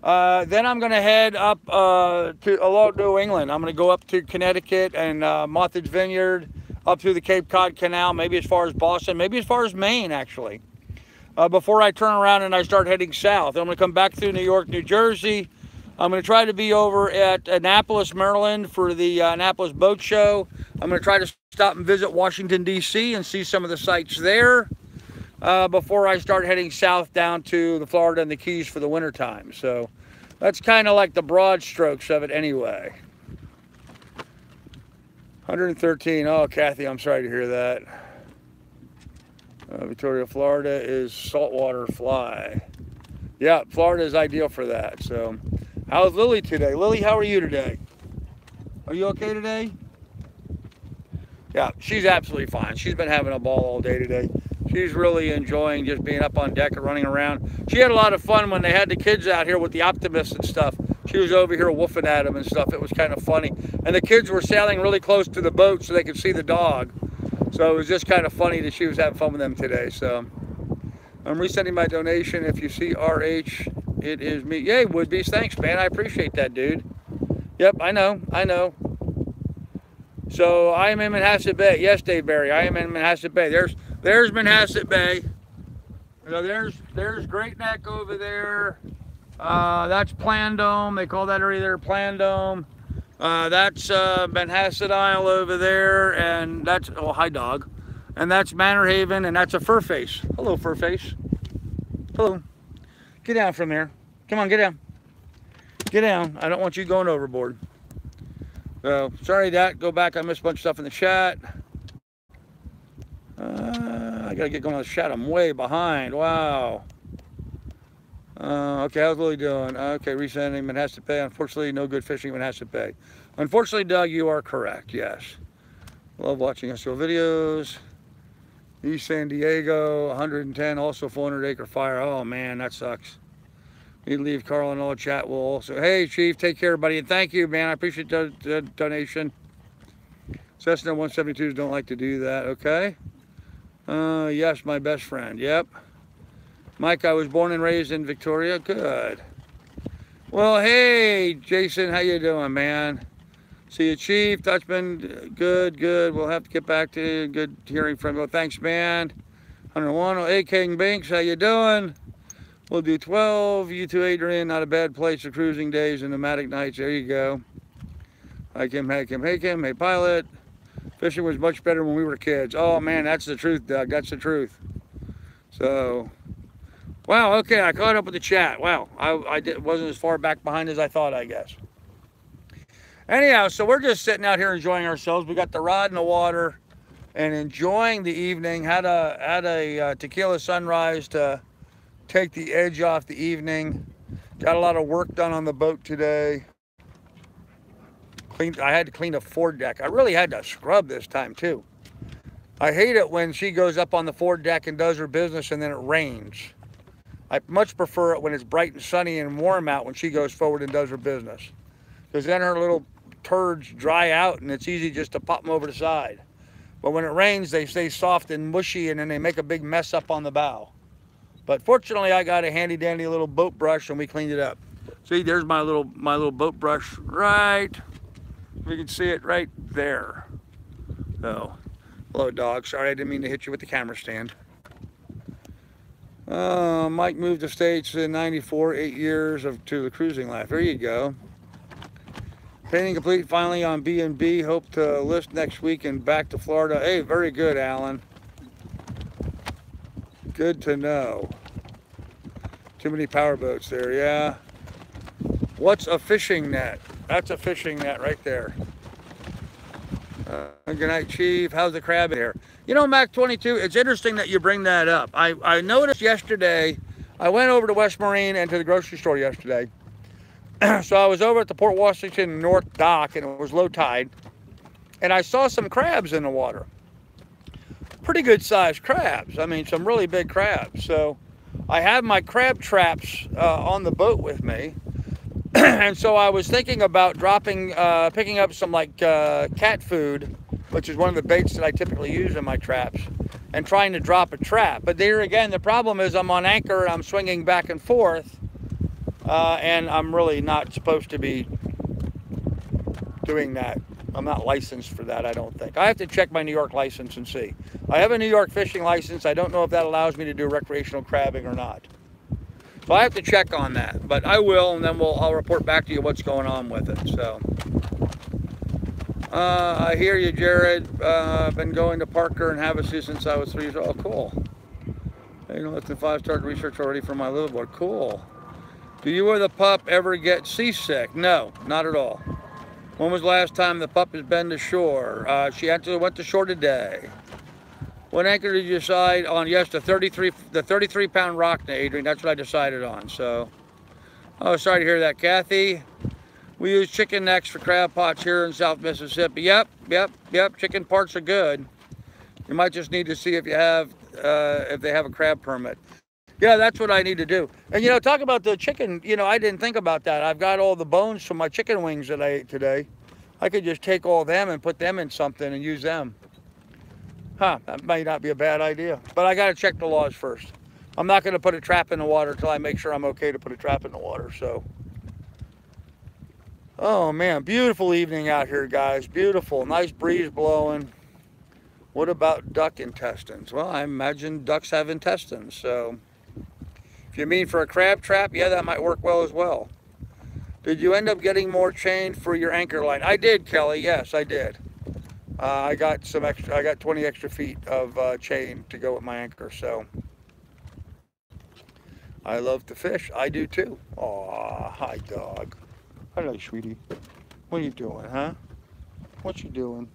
Then I'm going to head up to New England. I'm going to go up to Connecticut and Martha's Vineyard, up through the Cape Cod Canal, maybe as far as Boston, maybe as far as Maine, actually. Before I turn around and I start heading south. I'm going to come back through New York, New Jersey. I'm going to try to be over at Annapolis, Maryland for the Annapolis Boat Show. I'm going to try to stop and visit Washington, D.C. and see some of the sights there before I start heading south down to the Florida and the Keys for the wintertime. So that's kind of like the broad strokes of it anyway. 113. Oh, Kathy, I'm sorry to hear that. Victoria, Florida is saltwater fly. Yeah, Florida is ideal for that. So how's Lily today? Lily, how are you today? Are you okay today? Yeah, she's absolutely fine. She's been having a ball all day today. She's really enjoying just being up on deck and running around. She had a lot of fun when they had the kids out here with the optimists and stuff. She was over here woofing at them and stuff. It was kind of funny. And the kids were sailing really close to the boat so they could see the dog. So it was just kind of funny that she was having fun with them today. So I'm resending my donation. If you see RH, it is me. Yay, Woodbees. Thanks, man. I appreciate that, dude. Yep, I know. I know. So I am in Manhasset Bay. Yes, Dave Barry. I am in Manhasset Bay. There's Manhasset Bay. So there's Great Neck over there. That's Plandome. They call that area there Plandome. That's Manhasset Isle over there, and that's, oh, hi dog. And that's Manor Haven, and that's a fur face. Hello, fur face. Hello. Get down from there. Come on, get down. Get down. I don't want you going overboard. So, sorry that. Go back. I missed a bunch of stuff in the chat. I gotta get going on the chat. I'm way behind. Wow. Okay, how's Lily doing? Okay, resending Manhasset Bay. Unfortunately, no good fishing in Manhasset Bay. Unfortunately, Doug, you are correct. Yes. Love watching SEO videos. East San Diego, 110, also 400-acre fire. Oh, man, that sucks. You leave Carl and all the chat will also. Hey, Chief, take care, buddy. And thank you, man. I appreciate the donation. Cessna 172s don't like to do that. Okay. Yes, my best friend. Yep. Mike, I was born and raised in Victoria. Good. Well, hey, Jason, how you doing, man? See you, Chief. Dutchman, good, good. We'll have to get back to you. Good hearing from you. Well, thanks, man. 101. Hey, King Binks, how you doing? We'll do 12. You too, Adrian. Not a bad place for cruising days and nomadic nights. There you go. Hi, Kim. Hey, Kim. Hey, Kim. Hey, Pilot. Fishing was much better when we were kids. Oh, man, that's the truth, Doug. That's the truth. So, wow, okay, I caught up with the chat. Wow, I wasn't as far back behind as I thought, I guess. Anyhow, so we're just sitting out here enjoying ourselves. We got the rod in the water and enjoying the evening. Had a tequila sunrise to take the edge off the evening. Got a lot of work done on the boat today. I had to clean the forward deck. I really had to scrub this time too. I hate it when she goes up on the forward deck and does her business and then it rains. I much prefer it when it's bright and sunny and warm out when she goes forward and does her business. Because then her little turds dry out and it's easy just to pop them over the side. But when it rains, they stay soft and mushy and then they make a big mess up on the bow. But fortunately, I got a handy dandy little boat brush and we cleaned it up. See, there's my little boat brush right. We can see it right there. So, hello, dog. Sorry, I didn't mean to hit you with the camera stand. Mike moved to States in '94, 8 years to the cruising life. There you go. Painting complete finally on B&B. Hope to list next week and back to Florida. Hey, very good, Alan. Good to know. Too many power boats there, yeah. What's a fishing net? That's a fishing net right there. Good night, Chief. How's the crab here? You know, Mac 22, it's interesting that you bring that up. I noticed yesterday, I went over to West Marine and to the grocery store yesterday. So I was over at the Port Washington North Dock, and it was low tide. And I saw some crabs in the water. Pretty good sized crabs. I mean, some really big crabs. So I have my crab traps on the boat with me. And so I was thinking about picking up some like cat food, which is one of the baits that I typically use in my traps, and trying to drop a trap. But there again, the problem is I'm on anchor and I'm swinging back and forth, and I'm really not supposed to be doing that. I'm not licensed for that, I don't think. I have to check my New York license and see. I have a New York fishing license. I don't know if that allows me to do recreational crabbing or not. So I have to check on that, but I will, and then I'll report back to you what's going on with it. So, I hear you, Jared. I've been going to Parker and Havasu since I was 3 years old. Oh, cool. You know, less than 5-star research already for my liveaboard. Cool. Do you or the pup ever get seasick? No, not at all. When was the last time the pup has been to shore? She actually went to shore today. What anchor did you decide on? Yes, the 33-pound Rockna, Adrian. That's what I decided on. So, oh, sorry to hear that, Kathy. We use chicken necks for crab pots here in South Mississippi. Yep. Chicken parts are good. You might just need to see if they have a crab permit. Yeah, that's what I need to do. And you know, talk about the chicken. You know, I didn't think about that. I've got all the bones from my chicken wings that I ate today. I could just take all of them and put them in something and use them. Huh, that might not be a bad idea. But I got to check the laws first. I'm not going to put a trap in the water until I make sure I'm okay to put a trap in the water. So, oh man, beautiful evening out here, guys. Beautiful, nice breeze blowing. What about duck intestines? Well, I imagine ducks have intestines. So, if you mean for a crab trap, yeah, that might work well as well. Did you end up getting more chain for your anchor line? I did, Kelly. Yes, I did. I got some extra. I got 20 extra feet of chain to go with my anchor. So I love to fish. I do too. Aw, hi dog. Hello, sweetie. What are you doing, huh? What you doing?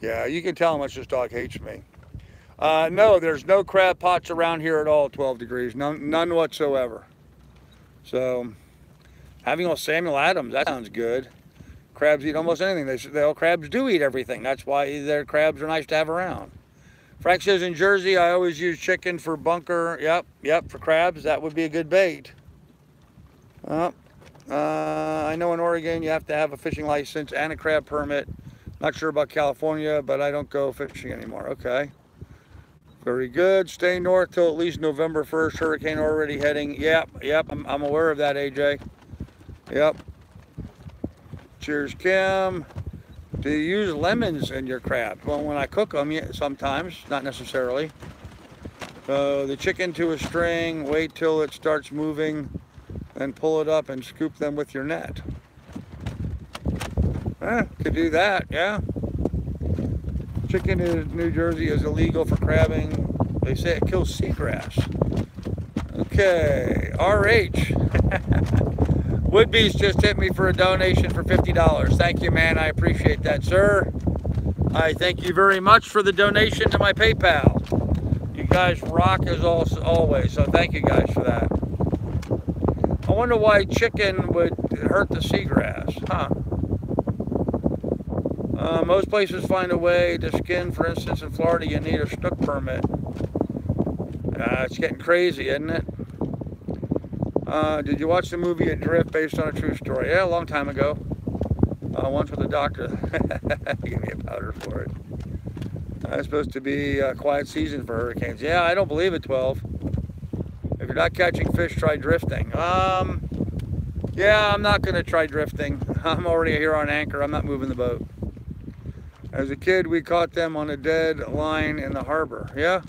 Yeah, you can tell how much this dog hates me. No, there's no crab pots around here at all. 12 degrees, none whatsoever. So having all Samuel Adams, that sounds good. Crabs eat almost anything. Crabs do eat everything. That's why their crabs are nice to have around. Frank says in Jersey, I always use chicken for bunker. Yep, for crabs, that would be a good bait. I know in Oregon you have to have a fishing license and a crab permit. Not sure about California, but I don't go fishing anymore. Okay. Very good. Stay north till at least November 1st. Hurricane already heading. Yep, I'm aware of that, AJ. Yep. Cheers, Kim. Do you use lemons in your crab? Well, when I cook them, yeah, sometimes, not necessarily. The chicken to a string, wait till it starts moving, then pull it up and scoop them with your net. Could do that, yeah. Chicken in New Jersey is illegal for crabbing. They say it kills seagrass. Okay, RH. Woodbeast just hit me for a donation for $50. Thank you, man. I appreciate that, sir. I thank you very much for the donation to my PayPal. You guys rock as always, so thank you guys for that. I wonder why chicken would hurt the seagrass, huh? Most places find a way to skin. For instance, in Florida, you need a snook permit. It's getting crazy, isn't it? Did you watch the movie Adrift based on a true story? Yeah, a long time ago. Once with a doctor. Give me a powder for it. It's supposed to be a quiet season for hurricanes. Yeah, I don't believe it, 12. If you're not catching fish, try drifting. Yeah, I'm not going to try drifting. I'm already here on anchor. I'm not moving the boat. As a kid, we caught them on a dead line in the harbor. Yeah?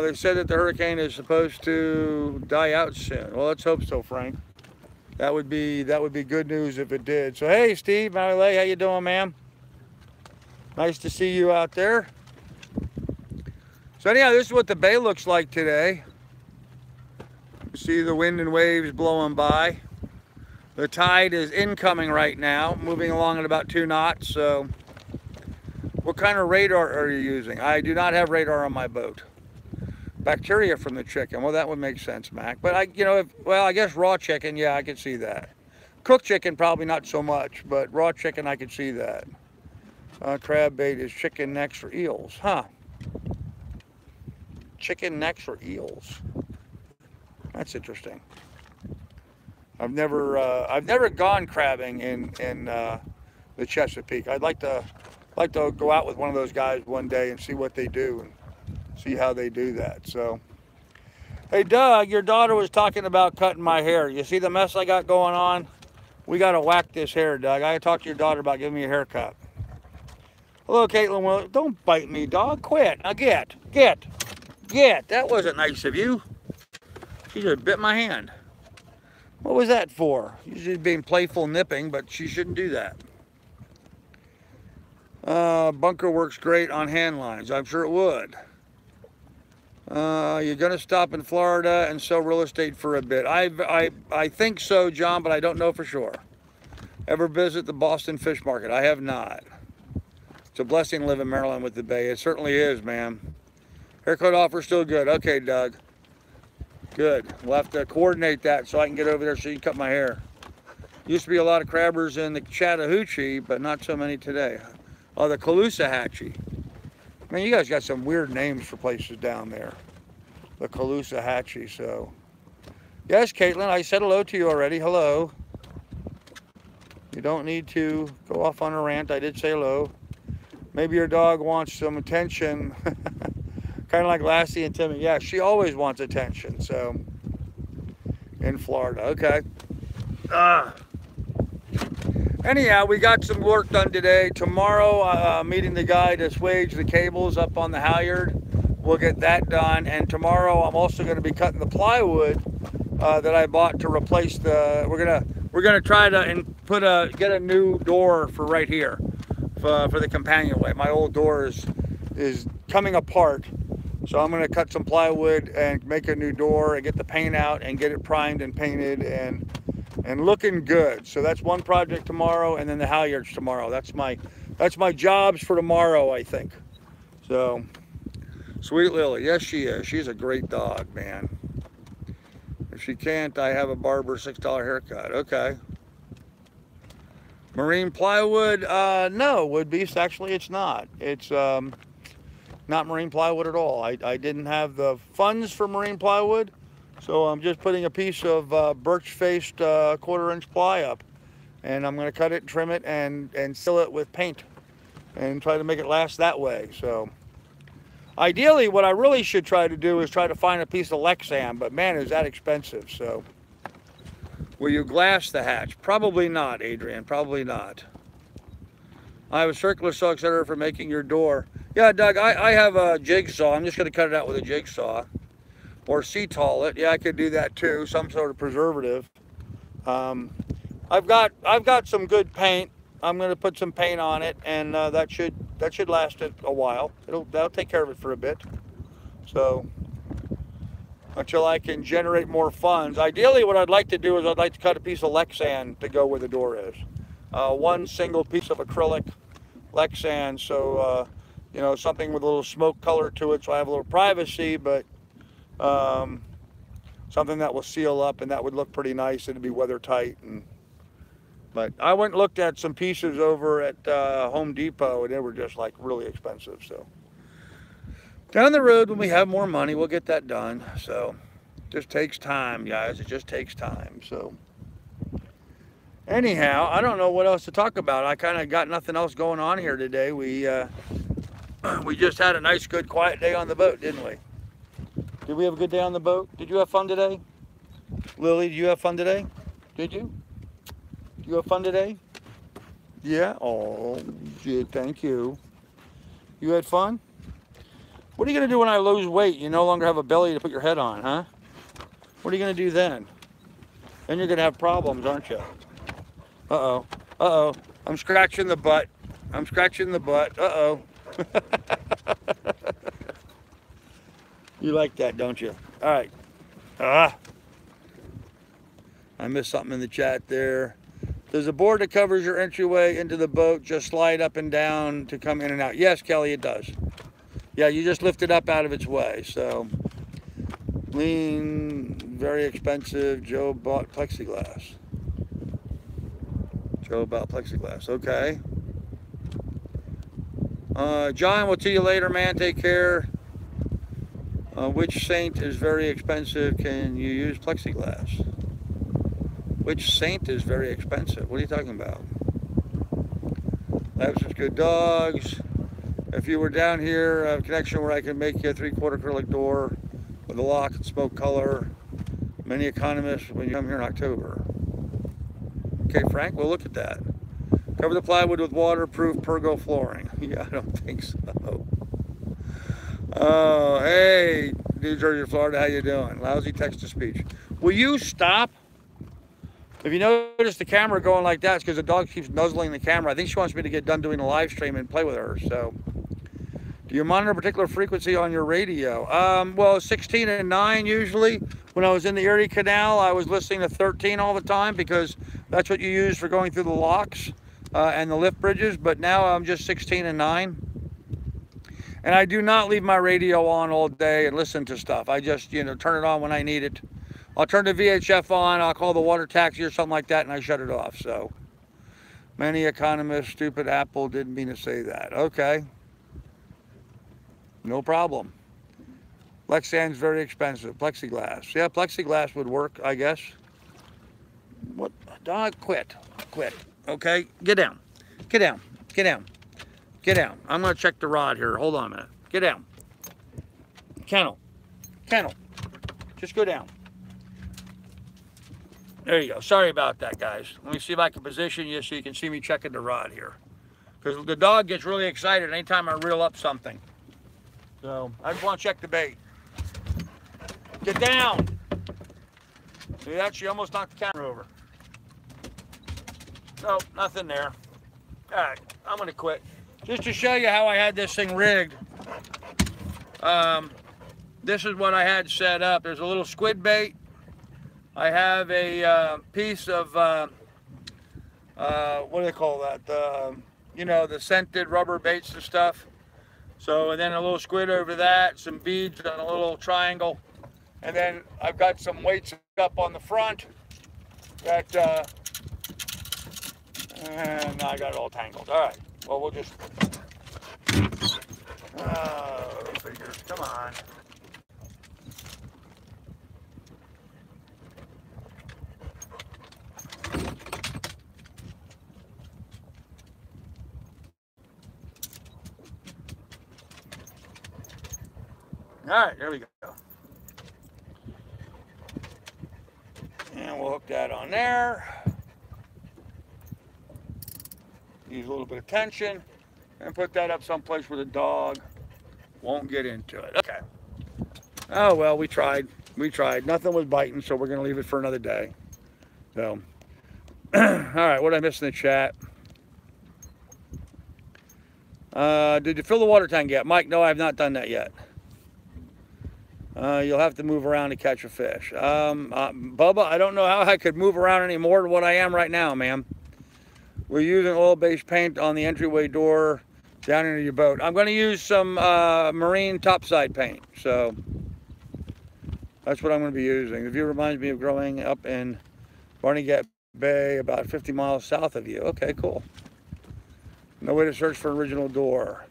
They said that the hurricane is supposed to die out soon. Well, let's hope so, Frank. That would be good news if it did. So, hey, Steve, Marilay, how you doing, ma'am? Nice to see you out there. So anyhow, this is what the bay looks like today. You see the wind and waves blowing by. The tide is incoming right now, moving along at about 2 knots. So what kind of radar are you using? I do not have radar on my boat. Bacteria from the chicken. Well, that would make sense, Mac. But I guess raw chicken, yeah, I could see that. Cooked chicken, probably not so much, but raw chicken, I could see that. Crab bait is chicken necks for eels, huh? Chicken necks for eels. That's interesting. I've never gone crabbing in the Chesapeake. I'd like to go out with one of those guys one day and see what they do and see how they do that. So, hey Doug, your daughter was talking about cutting my hair. You see the mess I got going on? We got to whack this hair, Doug. I talked to your daughter about giving me a haircut. Hello, Caitlin. Well, don't bite me, dog. Quit. Now get. That wasn't nice of you. She just bit my hand. What was that for? Usually being playful nipping, but she shouldn't do that. Bunker works great on hand lines. I'm sure it would. You're going to stop in Florida and sell real estate for a bit. I think so, John, but I don't know for sure. Ever visit the Boston Fish Market? I have not. It's a blessing to live in Maryland with the bay. It certainly is, man. Haircut offer still good. Okay, Doug. Good. We'll have to coordinate that so I can get over there so you can cut my hair. Used to be a lot of crabbers in the Chattahoochee, but not so many today. Oh, the Caloosahatchee. Man, you guys got some weird names for places down there. The Caloosahatchee, so. Yes, Caitlin, I said hello to you already. Hello. You don't need to go off on a rant. I did say hello. Maybe your dog wants some attention. Kind of like Lassie and Timmy. Yeah, she always wants attention, so. In Florida, okay. Anyhow, we got some work done today. Tomorrow, meeting the guy to swage the cables up on the halyard. We'll get that done. And tomorrow, I'm also going to be cutting the plywood that I bought to replace the. We're gonna try to get a new door for right here, for the companionway. My old door is coming apart, so I'm going to cut some plywood and make a new door and get the paint out and get it primed and painted and looking good. So that's one project tomorrow, and then the halyards tomorrow. That's my jobs for tomorrow, I think. So, sweet Lily, yes she is. She's a great dog, man. If she can't, I have a barber $6 haircut. Okay. Marine plywood? No, Wood Beast. Actually, it's not. It's not marine plywood at all. I didn't have the funds for marine plywood. So I'm just putting a piece of birch-faced 1/4-inch ply up, and I'm going to cut it, trim it, and seal it with paint, and try to make it last that way. So ideally, what I really should try to do is try to find a piece of Lexan, but man, is that expensive. So will you glass the hatch? Probably not, Adrian. Probably not. I have a circular saw, etc. for making your door. Yeah, Doug, I have a jigsaw. I'm just going to cut it out with a jigsaw. Or sea-tall it. Yeah, I could do that too. Some sort of preservative. I've got some good paint. I'm going to put some paint on it, and that should last it a while. That'll take care of it for a bit. So until I can generate more funds. Ideally, what I'd like to do is I'd like to cut a piece of Lexan to go where the door is. One single piece of acrylic Lexan, so you know, something with a little smoke color to it, so I have a little privacy, but something that will seal up and that would look pretty nice. It'd be weather tight. But I went and looked at some pieces over at Home Depot, and they were just like really expensive. So down the road, when we have more money, we'll get that done. So it just takes time, guys. It just takes time. So anyhow, I don't know what else to talk about. I kind of got nothing else going on here today. We just had a nice, good, quiet day on the boat, didn't we? Did we have a good day on the boat? Did you have fun today? Lily, did you have fun today? Did you? Did you have fun today? Yeah? Oh, yeah, thank you. You had fun? What are you going to do when I lose weight? You no longer have a belly to put your head on, huh? What are you going to do then? Then you're going to have problems, aren't you? Uh-oh. Uh-oh. I'm scratching the butt. I'm scratching the butt. Uh-oh. You like that, don't you? All right. Ah, I missed something in the chat there. Does the board that covers your entryway into the boat just slide up and down to come in and out? Yes, Kelly, it does. Yeah, you just lift it up out of its way. So, lean, very expensive. Joe bought plexiglass. Joe bought plexiglass. Okay. John, we'll see you later, man. Take care. Which saint is very expensive? Can you use plexiglass? Which saint is very expensive? What are you talking about? I have such good dogs. If you were down here, I have a connection where I can make you a 3/4 acrylic door with a lock and smoke color. Many economists when you come here in October. Okay, Frank, we'll look at that. Cover the plywood with waterproof pergo flooring. Yeah, I don't think so. Oh, hey, New Jersey, Florida, how you doing? Lousy text-to-speech. Will you stop? If you notice the camera going like that, it's because the dog keeps nuzzling the camera. I think she wants me to get done doing a live stream and play with her. So, do you monitor a particular frequency on your radio? Well, 16 and 9 usually. When I was in the Erie Canal, I was listening to 13 all the time because that's what you use for going through the locks and the lift bridges. But now I'm just 16 and 9. And I do not leave my radio on all day and listen to stuff. I just, turn it on when I need it. I'll turn the VHF on, I'll call the water taxi or something like that, and I shut it off. So, many economists, stupid Apple, didn't mean to say that. Okay. No problem. Lexan's very expensive. Plexiglass. Yeah, plexiglass would work, I guess. What? Dog, quit. Quit. Okay? Get down. Get down. Get down. Get down. I'm going to check the rod here. Hold on a minute. Get down. Kennel. Kennel. Just go down. There you go. Sorry about that, guys. Let me see if I can position you so you can see me checking the rod here. Because the dog gets really excited anytime I reel up something. So, I just want to check the bait. Get down! See that? She almost knocked the camera over. Nope, nothing there. Alright, I'm going to quit. Just to show you how I had this thing rigged. This is what I had set up. There's a little squid bait. I have a piece of, what do they call that? The scented rubber baits and stuff. So, and then a little squid over that, some beads on a little triangle. And then I've got some weights up on the front that, and now I got it all tangled. All right, well, we'll just, figures, come on. All right, there we go. And we'll hook that on there. Use a little bit of tension and put that up someplace where the dog won't get into it. Okay. Oh, well, we tried. We tried. Nothing was biting, so we're going to leave it for another day. So, all right, what did I miss in the chat? Did you fill the water tank yet? Mike, no, I have not done that yet. You'll have to move around to catch a fish. Bubba, I don't know how I could move around any more than what I am right now, ma'am. We're using oil-based paint on the entryway door down into your boat. I'm going to use some marine topside paint, so that's what I'm going to be using. The view reminds me of growing up in Barnegat Bay, about 50 miles south of you. Okay, cool. No way to search for an original door.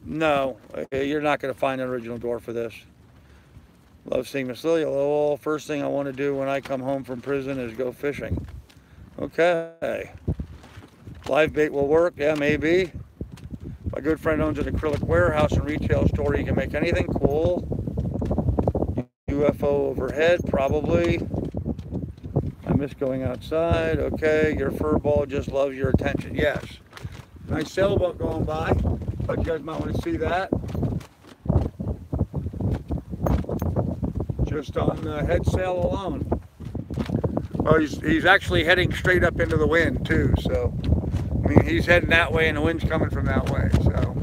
No, you're not going to find an original door for this. Love seeing Miss Lily. Hello. First thing I want to do when I come home from prison is go fishing. Okay. Live bait will work. Yeah, maybe. My good friend owns an acrylic warehouse and retail store. You can make anything cool. UFO overhead, probably. I miss going outside. Okay. Your fur ball just loves your attention. Yes. Nice sailboat going by. But you guys might want to see that. Just on the head sail alone. Oh, he's actually heading straight up into the wind too. So, I mean, he's heading that way and the wind's coming from that way. So,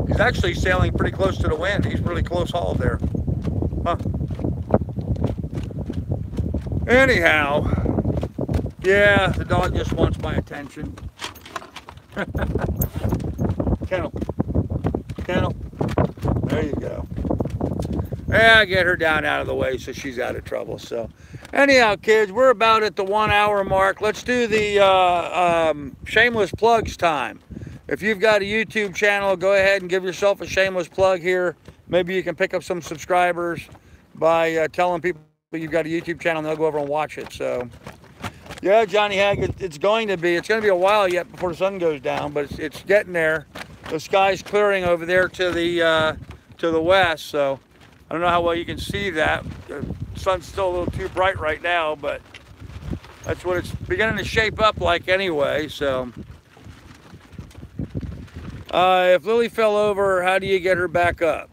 he's He's actually sailing pretty close to the wind. He's really close haul there. Huh. Anyhow, yeah, the dog just wants my attention. Kennel. Kennel. There you go. Yeah, get her down out of the way so she's out of trouble. So anyhow, kids, we're about at the 1 hour mark. Let's do the shameless plugs time. If you've got a YouTube channel, go ahead and give yourself a shameless plug here. Maybe you can pick up some subscribers by telling people you've got a YouTube channel and they'll go over and watch it. So yeah, Johnny Hag, it's going to be a while yet before the sun goes down, but it's getting there. The sky's clearing over there to the west, so I don't know how well you can see that. The sun's still a little too bright right now, but that's what it's beginning to shape up like anyway. So if Lily fell over, how do you get her back up?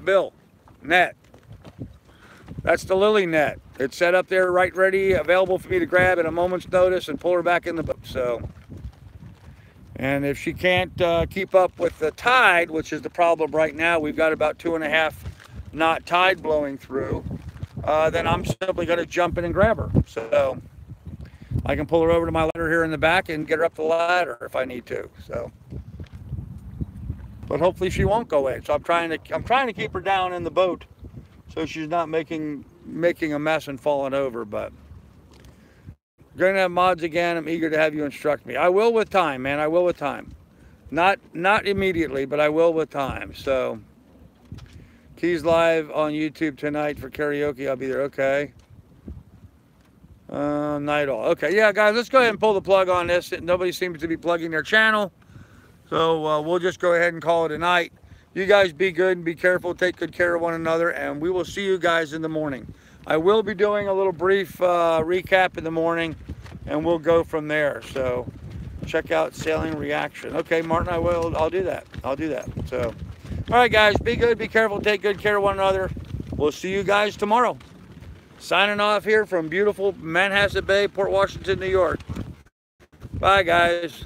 Bill, net. That's the Lily net. It's set up there right ready, available for me to grab at a moment's notice and pull her back in the boat. So, and if she can't keep up with the tide, which is the problem right now, we've got about 2.5 knot tide blowing through, then I'm simply going to jump in and grab her. So I can pull her over to my ladder here in the back and get her up the ladder if I need to. So, but hopefully she won't go in. So I'm trying to keep her down in the boat so she's not making a mess and falling over. But going to have mods again. I'm eager to have you instruct me. I will with time, man. I will with time. Not immediately, but I will with time. So Keys live on YouTube tonight for karaoke. I'll be there. Okay. Night all. Okay, yeah, guys, let's go ahead and pull the plug on this. Nobody seems to be plugging their channel, so we'll just go ahead and call it a night. You guys be good and be careful. Take good care of one another, and we will see you guys in the morning. I will be doing a little brief recap in the morning, and we'll go from there. So check out Sailing Reaction. Okay, Martin, I'll do that. I'll do that. So, all right, guys, be good, be careful, take good care of one another. We'll see you guys tomorrow. Signing off here from beautiful Manhasset Bay, Port Washington, New York. Bye, guys.